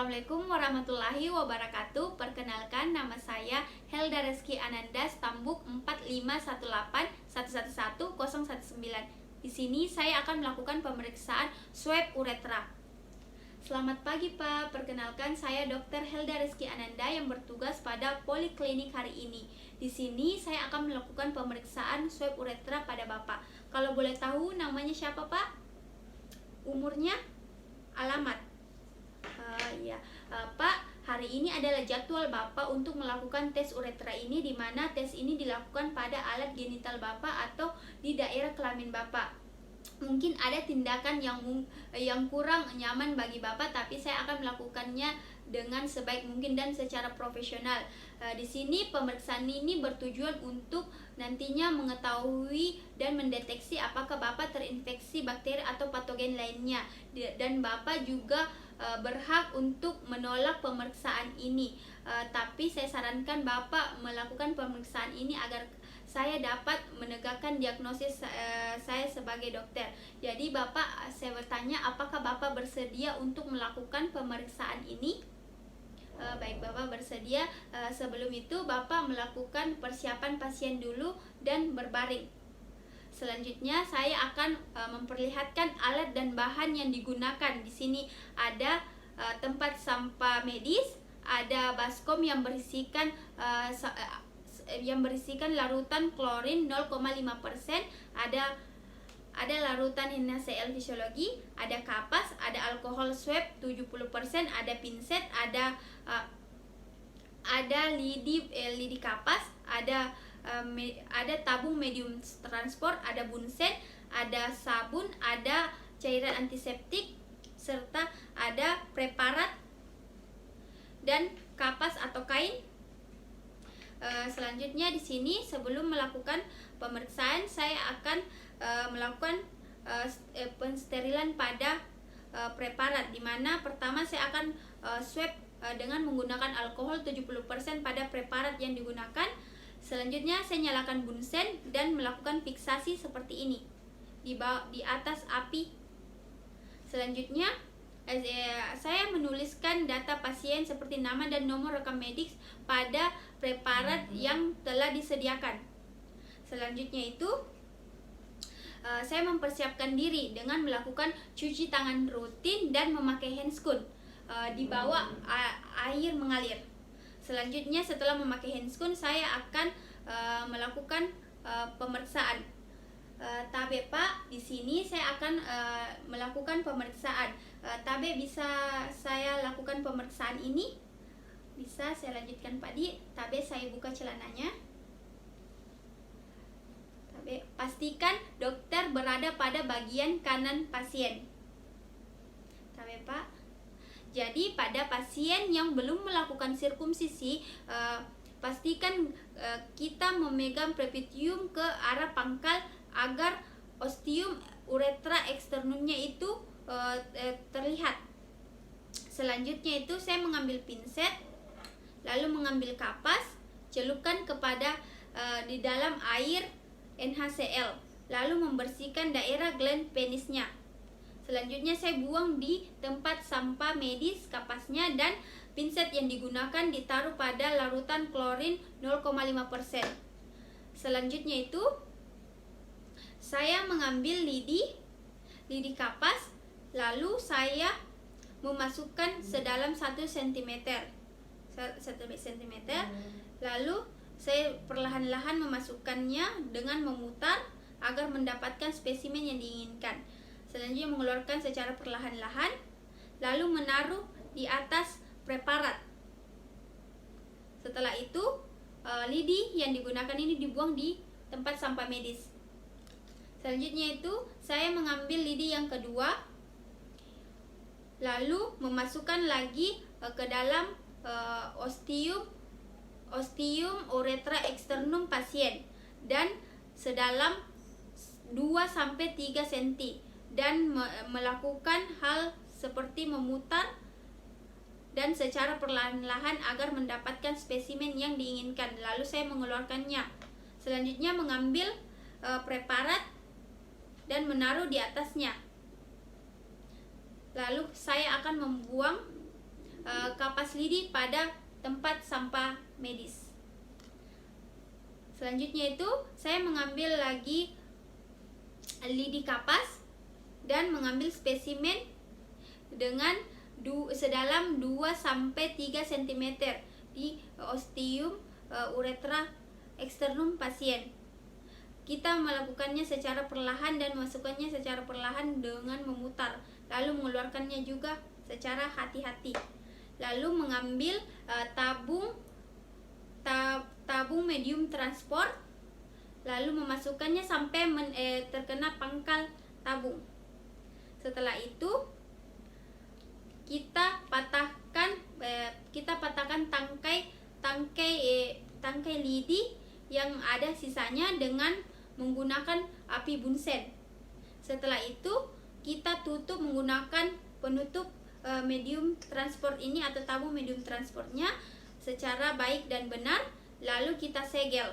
Assalamualaikum warahmatullahi wabarakatuh. Perkenalkan, nama saya Helda Reski Ananda, Stambuk 45181111019. Di sini saya akan melakukan pemeriksaan swab uretra. Selamat pagi Pak, perkenalkan saya Dr. Helda Reski Ananda yang bertugas pada poliklinik hari ini. Di sini saya akan melakukan pemeriksaan swab uretra pada Bapak. Kalau boleh tahu namanya siapa Pak? Umurnya? Alamat? Pak, hari ini adalah jadwal Bapak untuk melakukan tes uretra ini, di mana tes ini dilakukan pada alat genital Bapak atau di daerah kelamin Bapak. Mungkin ada tindakan yang kurang nyaman bagi Bapak, tapi saya akan melakukannya dengan sebaik mungkin dan secara profesional. Di sini pemeriksaan ini bertujuan untuk nantinya mengetahui dan mendeteksi apakah Bapak terinfeksi bakteri atau patogen lainnya, dan Bapak juga berhak untuk menolak pemeriksaan ini. Tapi saya sarankan Bapak melakukan pemeriksaan ini agar saya dapat menegakkan diagnosis saya sebagai dokter. Jadi Bapak, saya bertanya, apakah Bapak bersedia untuk melakukan pemeriksaan ini? Baik, Bapak bersedia. Sebelum itu Bapak melakukan persiapan pasien dulu dan berbaring. Selanjutnya saya akan memperlihatkan alat dan bahan yang digunakan. Di sini ada tempat sampah medis, ada baskom yang berisikan larutan klorin 0,5%, ada larutan NaCl fisiologi, ada kapas, ada alkohol swab 70%, ada pinset, ada lidi kapas, ada tabung medium transport, ada bunsen, ada sabun, ada cairan antiseptik, serta ada preparat dan kapas atau kain. Selanjutnya di sini sebelum melakukan pemeriksaan saya akan melakukan pensterilan pada preparat, di mana pertama saya akan swab dengan menggunakan alkohol 70% pada preparat yang digunakan. Selanjutnya saya nyalakan bunsen dan melakukan fiksasi seperti ini di atas api. Selanjutnya saya menuliskan data pasien seperti nama dan nomor rekam medis pada preparat yang telah disediakan. Selanjutnya itu saya mempersiapkan diri dengan melakukan cuci tangan rutin dan memakai handscoon di bawah air mengalir. Selanjutnya setelah memakai handscoon saya akan melakukan pemeriksaan. Tabe Pak, di sini saya akan melakukan pemeriksaan. Tabe, bisa saya lakukan pemeriksaan ini? Bisa, saya lanjutkan Pak Di. Tabe, saya buka celananya. Tabe, pastikan dokter berada pada bagian kanan pasien. Tabe Pak. Jadi pada pasien yang belum melakukan sirkumsisi, pastikan kita memegang prepitium ke arah pangkal agar ostium uretra eksternumnya itu terlihat. Selanjutnya itu saya mengambil pinset, lalu mengambil kapas, celupkan kepada di dalam air NaCl, lalu membersihkan daerah gland penisnya. Selanjutnya saya buang di tempat sampah medis kapasnya, dan pinset yang digunakan ditaruh pada larutan klorin 0,5%. Selanjutnya itu saya mengambil lidi kapas, lalu saya memasukkan sedalam 1 cm, lalu saya perlahan-lahan memasukkannya dengan memutar agar mendapatkan spesimen yang diinginkan. Selanjutnya mengeluarkan secara perlahan-lahan, lalu menaruh di atas preparat. Setelah itu lidi yang digunakan ini dibuang di tempat sampah medis. Selanjutnya itu saya mengambil lidi yang kedua, lalu memasukkan lagi ke dalam ostium uretra eksternum pasien, dan sedalam 2-3 cm, dan melakukan hal seperti memutar dan secara perlahan-lahan agar mendapatkan spesimen yang diinginkan. Lalu saya mengeluarkannya. Selanjutnya mengambil preparat dan menaruh di atasnya. Lalu saya akan membuang kapas lidi pada tempat sampah medis. Selanjutnya itu saya mengambil lagi lidi kapas dan mengambil spesimen dengan sedalam 2-3 cm di ostium uretra eksternum pasien. Kita melakukannya secara perlahan dan memasukkannya secara perlahan dengan memutar, lalu mengeluarkannya juga secara hati-hati. Lalu mengambil tabung medium transport, lalu memasukkannya sampai terkena pangkal tabung. Setelah itu kita patahkan tangkai lidi yang ada sisanya dengan menggunakan api bunsen. Setelah itu kita tutup menggunakan penutup medium transport ini atau tabung medium transportnya secara baik dan benar, lalu kita segel.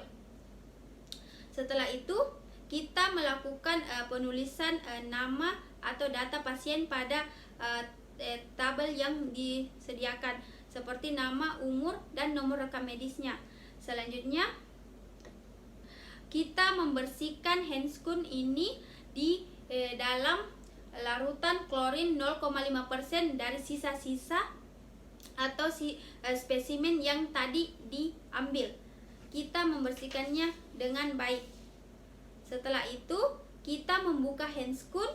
Setelah itu kita melakukan penulisan nama atau data pasien pada tabel yang disediakan, seperti nama, umur, dan nomor rekam medisnya. Selanjutnya kita membersihkan handscoon ini di dalam larutan klorin 0,5% dari sisa-sisa atau spesimen yang tadi diambil. Kita membersihkannya dengan baik. Setelah itu kita membuka handscoon,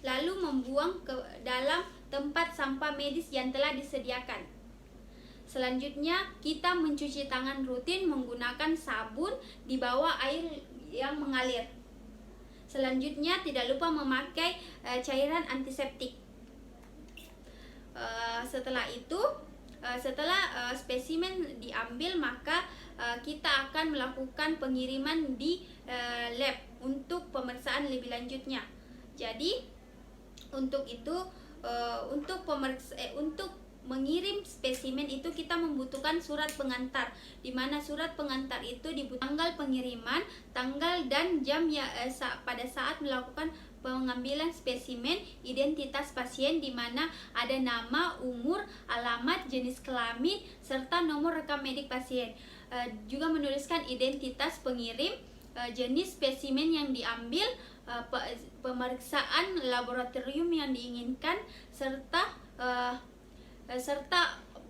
lalu membuang ke dalam tempat sampah medis yang telah disediakan. Selanjutnya kita mencuci tangan rutin menggunakan sabun di bawah air yang mengalir. Selanjutnya tidak lupa memakai cairan antiseptik. Setelah itu, setelah spesimen diambil, maka kita akan melakukan pengiriman di lab untuk pemeriksaan lebih lanjutnya. Jadi untuk mengirim spesimen itu kita membutuhkan surat pengantar, di mana surat pengantar itu dibutuhkan tanggal pengiriman, tanggal dan jam pada saat melakukan pengambilan spesimen, identitas pasien di mana ada nama, umur, alamat, jenis kelamin, serta nomor rekam medik pasien. Juga menuliskan identitas pengirim, jenis spesimen yang diambil, pemeriksaan laboratorium yang diinginkan, serta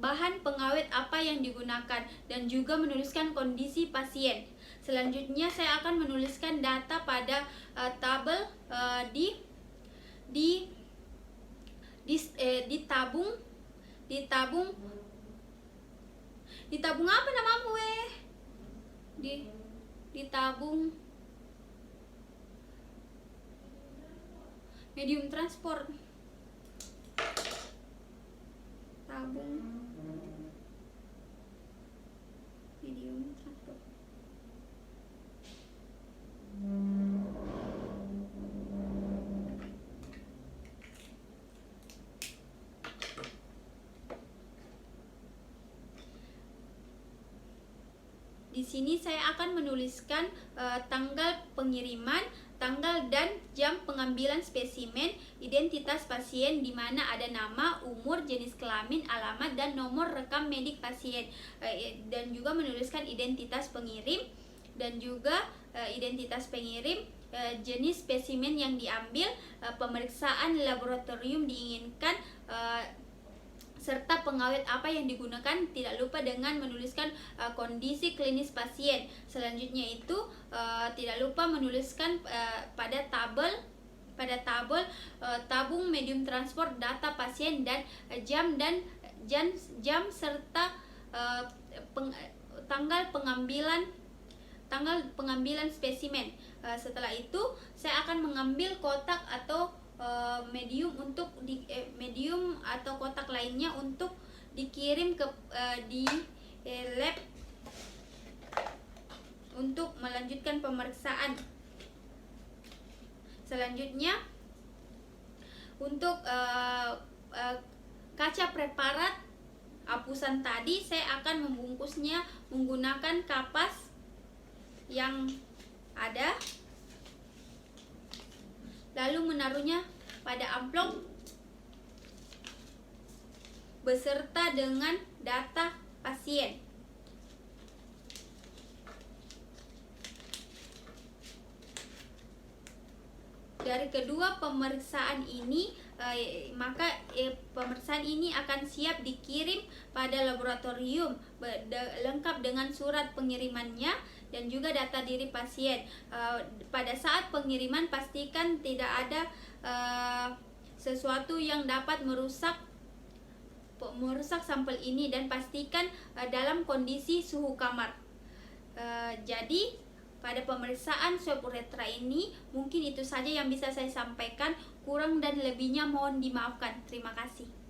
bahan pengawet apa yang digunakan, dan juga menuliskan kondisi pasien. Selanjutnya saya akan menuliskan data pada tabel di tabung apa namamu di tabung medium transport. Tabung medium transport. Di sini saya akan menuliskan tanggal pengiriman, tanggal dan jam pengambilan spesimen, identitas pasien di mana ada nama, umur, jenis kelamin, alamat, dan nomor rekam medik pasien, dan juga menuliskan identitas pengirim dan juga identitas pengirim, jenis spesimen yang diambil, pemeriksaan laboratorium diinginkan, serta pengawet apa yang digunakan. Tidak lupa dengan menuliskan kondisi klinis pasien. Selanjutnya itu tidak lupa menuliskan pada tabel tabung medium transport data pasien dan jam serta tanggal pengambilan spesimen. Setelah itu saya akan mengambil kotak atau medium atau kotak lainnya untuk dikirim ke di lab untuk melanjutkan pemeriksaan. Selanjutnya untuk kaca preparat hapusan tadi, saya akan membungkusnya menggunakan kapas yang ada, lalu lalu menaruhnya pada amplop beserta dengan data pasien. Dari kedua pemeriksaan ini, pemeriksaan ini akan siap dikirim pada laboratorium lengkap dengan surat pengirimannya dan juga data diri pasien. Pada saat pengiriman pastikan tidak ada sesuatu yang dapat merusak sampel ini, dan pastikan dalam kondisi suhu kamar. Jadi pada pemeriksaan swab uretra ini mungkin itu saja yang bisa saya sampaikan. Kurang dan lebihnya mohon dimaafkan. Terima kasih.